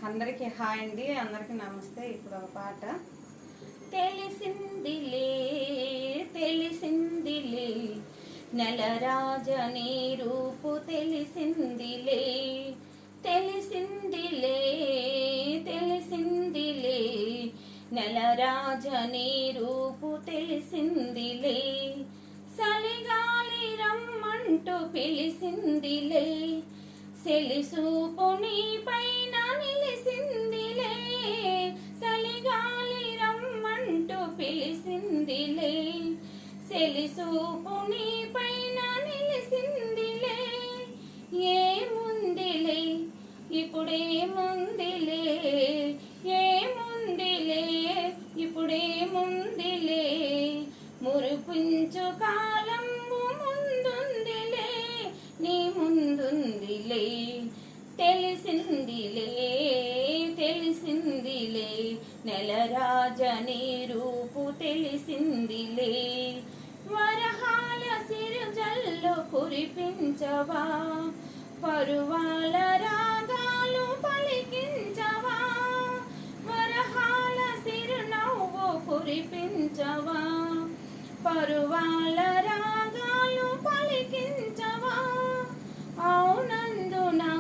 అందరికీ హాయ్ అండి, అందరికీ నమస్తే. ఇప్పుడు ఒక పాట. తెలిసిందిలే తెలిసిందిలే నెలరాజని రూపు తెలిసిందిలే, తెలిసిందిలే తెలిసిందిలే నెలరాజని రూపు తెలిసిందిలే, సలిగాలి రమ్మంటూ పిలిసిందిలే, సెలిసూపు నీ పైన నిలిసిందిలే, సలిగాలి రమ్మంటూ పిలిసిందిలే, సెలిసూపు నీ పైన నిలిసిందిలే. ఏముందిలే ఇప్పుడేముందిలే, ఏముందిలే ఇప్పుడేముందిలే, మురిపించు కాలంబు ముందుందిలే, నీ ముందుందిలే. తెలిసిందిలే తెలిసిందిలే నెలరాజని రూపు తెలిసిందిలే, వరహాల సిరుజల్లు కురిపించవా, పరువాల రాగాలు పలికించవా, వరహాల సిరునవ్వు కురిపించవా, పరువాల రాగాలు పలికించవా. అవునందునా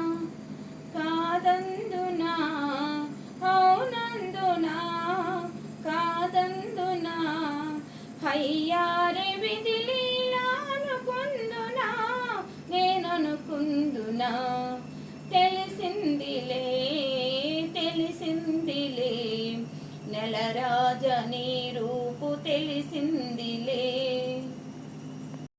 కాదందునా, అవునందునా కాదందునా, హయ్యారే విధిలీలా అనుకుందునా, నేననుకుందునా. తెలిసిందిలే తెలిసిందిలే నెలరాజని రూపు తెలిసింది.